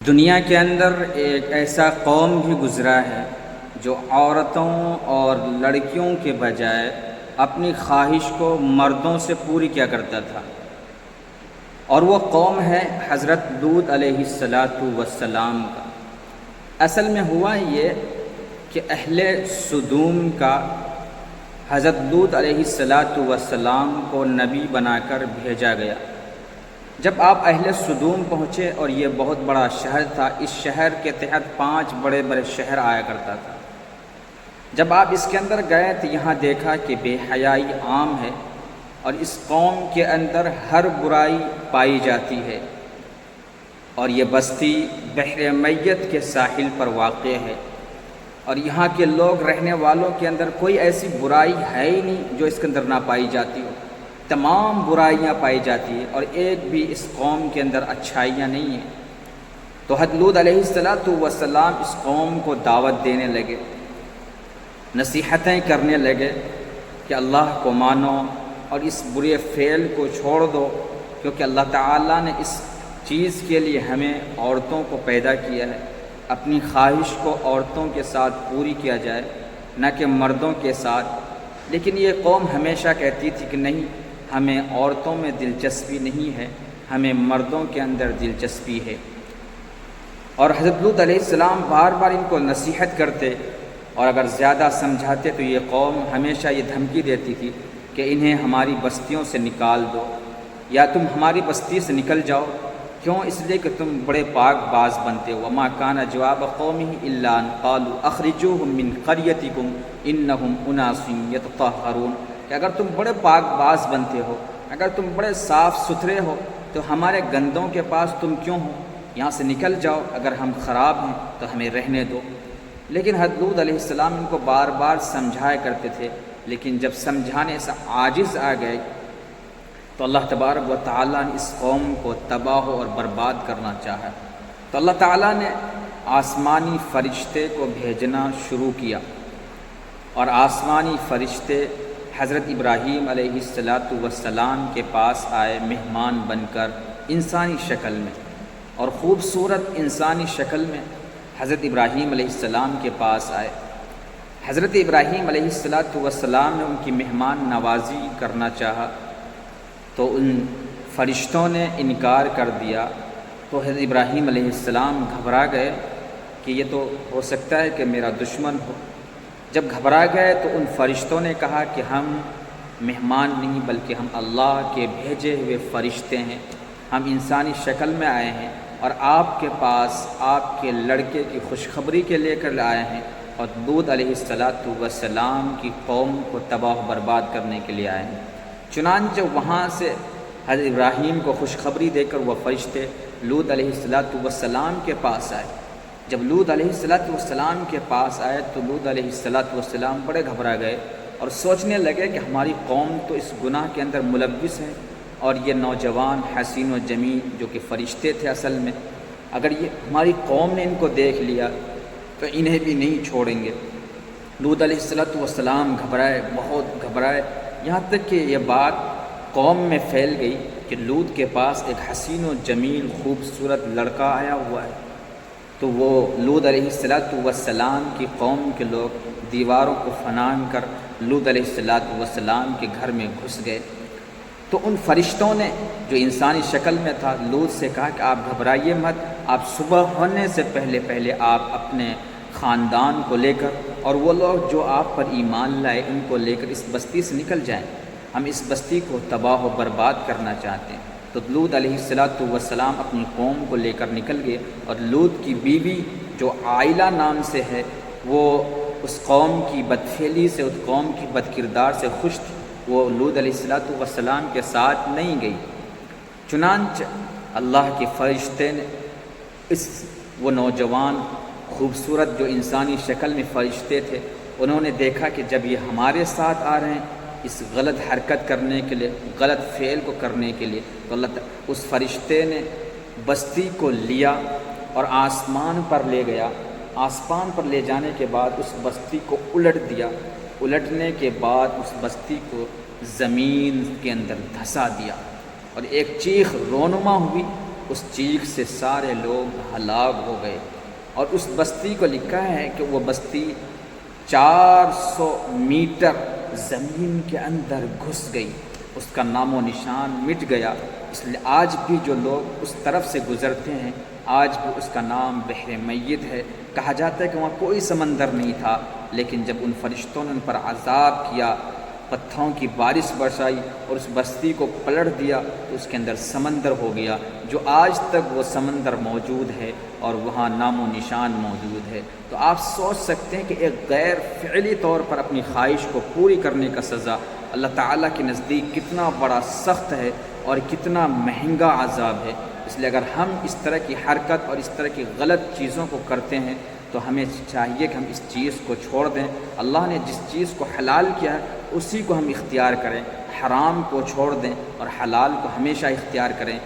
دنیا کے اندر ایک ایسا قوم بھی گزرا ہے جو عورتوں اور لڑکیوں کے بجائے اپنی خواہش کو مردوں سے پوری کیا کرتا تھا، اور وہ قوم ہے حضرت لوط علیہ السلام کا۔ اصل میں ہوا یہ کہ اہل سدوم کا حضرت لوط علیہ السلام کو نبی بنا کر بھیجا گیا۔ جب آپ اہل سدوم پہنچے، اور یہ بہت بڑا شہر تھا، اس شہر کے تحت 5 بڑے بڑے شہر آیا کرتا تھا۔ جب آپ اس کے اندر گئے تو یہاں دیکھا کہ بے حیائی عام ہے، اور اس قوم کے اندر ہر برائی پائی جاتی ہے، اور یہ بستی بحر میت کے ساحل پر واقع ہے، اور یہاں کے لوگ رہنے والوں کے اندر کوئی ایسی برائی ہے ہی نہیں جو اس کے اندر نہ پائی جاتی ہو۔ تمام برائیاں پائی جاتی ہیں، اور ایک بھی اس قوم کے اندر اچھائیاں نہیں ہیں۔ تو حضرت لوط علیہ السلام اس قوم کو دعوت دینے لگے، نصیحتیں کرنے لگے کہ اللہ کو مانو اور اس برے فعل کو چھوڑ دو، کیونکہ اللہ تعالیٰ نے اس چیز کے لیے ہمیں عورتوں کو پیدا کیا ہے۔ اپنی خواہش کو عورتوں کے ساتھ پوری کیا جائے، نہ کہ مردوں کے ساتھ۔ لیکن یہ قوم ہمیشہ کہتی تھی کہ نہیں، ہمیں عورتوں میں دلچسپی نہیں ہے، ہمیں مردوں کے اندر دلچسپی ہے۔ اور حضرت لوط علیہ السلام بار بار ان کو نصیحت کرتے، اور اگر زیادہ سمجھاتے تو یہ قوم ہمیشہ یہ دھمکی دیتی تھی کہ انہیں ہماری بستیوں سے نکال دو، یا تم ہماری بستی سے نکل جاؤ۔ کیوں؟ اس لیے کہ تم بڑے پاک باز بنتے ہو۔ وما کان جواب قومہ الا ان قالوا اخرجوہم من قریتکم انہم اناس یتطہرون، کہ اگر تم بڑے پاک باز بنتے ہو، اگر تم بڑے صاف ستھرے ہو، تو ہمارے گندوں کے پاس تم کیوں ہو؟ یہاں سے نکل جاؤ، اگر ہم خراب ہیں تو ہمیں رہنے دو۔ لیکن حضرت لوط علیہ السلام ان کو بار بار سمجھایا کرتے تھے، لیکن جب سمجھانے سے عاجز آ گئے تو اللہ تبارک و تعالیٰ نے اس قوم کو تباہ اور برباد کرنا چاہا۔ تو اللہ تعالیٰ نے آسمانی فرشتے کو بھیجنا شروع کیا، اور آسمانی فرشتے حضرت ابراہیم علیہ السلام کے پاس آئے مہمان بن کر انسانی شکل میں، اور خوبصورت انسانی شکل میں حضرت ابراہیم علیہ السلام کے پاس آئے۔ حضرت ابراہیم علیہ السلام نے ان کی مہمان نوازی کرنا چاہا، تو ان فرشتوں نے انکار کر دیا۔ تو حضرت ابراہیم علیہ السلام گھبرا گئے کہ یہ تو ہو سکتا ہے کہ میرا دشمن ہو۔ جب گھبرا گئے تو ان فرشتوں نے کہا کہ ہم مہمان نہیں، بلکہ ہم اللہ کے بھیجے ہوئے فرشتے ہیں، ہم انسانی شکل میں آئے ہیں، اور آپ کے پاس آپ کے لڑکے کی خوشخبری کے لے کر آئے ہیں، اور لوط علیہ السلام کی قوم کو تباہ و برباد کرنے کے لیے آئے ہیں۔ چنانچہ وہاں سے حضرت ابراہیم کو خوشخبری دے کر وہ فرشتے لوط علیہ السلام کے پاس آئے۔ جب لوط علیہ السلام کے پاس آئے تو لوط علیہ السلام بڑے گھبرا گئے، اور سوچنے لگے کہ ہماری قوم تو اس گناہ کے اندر ملوث ہے، اور یہ نوجوان حسین و جمیل جو کہ فرشتے تھے اصل میں، اگر یہ ہماری قوم نے ان کو دیکھ لیا تو انہیں بھی نہیں چھوڑیں گے۔ لوط علیہ السلام گھبرائے، بہت گھبرائے، یہاں تک کہ یہ بات قوم میں پھیل گئی کہ لوط کے پاس ایک حسین و جمیل خوبصورت لڑکا آیا ہوا ہے۔ تو وہ لوط علیہ السلام کی قوم کے لوگ دیواروں کو فنان کر لوط علیہ السلام کے گھر میں گھس گئے۔ تو ان فرشتوں نے جو انسانی شکل میں تھا لوط سے کہا کہ آپ گھبرائیے مت، آپ صبح ہونے سے پہلے آپ اپنے خاندان کو لے کر اور وہ لوگ جو آپ پر ایمان لائے ان کو لے کر اس بستی سے نکل جائیں، ہم اس بستی کو تباہ و برباد کرنا چاہتے ہیں۔ تو لوط علیہ السلام اپنی قوم کو لے کر نکل گئے، اور لوط کی بیوی جو عائلہ نام سے ہے، وہ اس قوم کی بدفعلی سے، اس قوم کی بدکردار سے خوش تھی، وہ لوط علیہ السلام کے ساتھ نہیں گئی۔ چنانچہ اللہ کے فرشتے نے وہ نوجوان خوبصورت جو انسانی شکل میں فرشتے تھے، انہوں نے دیکھا کہ جب یہ ہمارے ساتھ آ رہے ہیں اس غلط حرکت کرنے کے لیے، غلط فعل کو کرنے کے لیے، تو اللہ تعالیٰ اس فرشتے نے بستی کو لیا اور آسمان پر لے گیا۔ آسمان پر لے جانے کے بعد اس بستی کو الٹ دیا، الٹنے کے بعد اس بستی کو زمین کے اندر دھسا دیا، اور ایک چیخ رونما ہوئی اس چیخ سے سارے لوگ ہلاک ہو گئے، اور اس بستی کو لکھا ہے کہ وہ بستی 400 میٹر زمین کے اندر گھس گئی، اس کا نام و نشان مٹ گیا۔ اس لیے آج بھی جو لوگ اس طرف سے گزرتے ہیں، آج بھی اس کا نام بحر میت ہے۔ کہا جاتا ہے کہ وہاں کوئی سمندر نہیں تھا، لیکن جب ان فرشتوں نے ان پر عذاب کیا، پتھروں کی بارش برسائی اور اس بستی کو پلٹ دیا، تو اس کے اندر سمندر ہو گیا، جو آج تک وہ سمندر موجود ہے اور وہاں نام و نشان موجود ہے۔ تو آپ سوچ سکتے ہیں کہ ایک غیر فعلی طور پر اپنی خواہش کو پوری کرنے کا سزا اللہ تعالیٰ کے نزدیک کتنا بڑا سخت ہے اور کتنا مہنگا عذاب ہے۔ اس لیے اگر ہم اس طرح کی حرکت اور اس طرح کی غلط چیزوں کو کرتے ہیں تو ہمیں چاہیے کہ ہم اس چیز کو چھوڑ دیں۔ اللہ نے جس چیز کو حلال کیا ہے اسی کو ہم اختیار کریں، حرام کو چھوڑ دیں اور حلال کو ہمیشہ اختیار کریں۔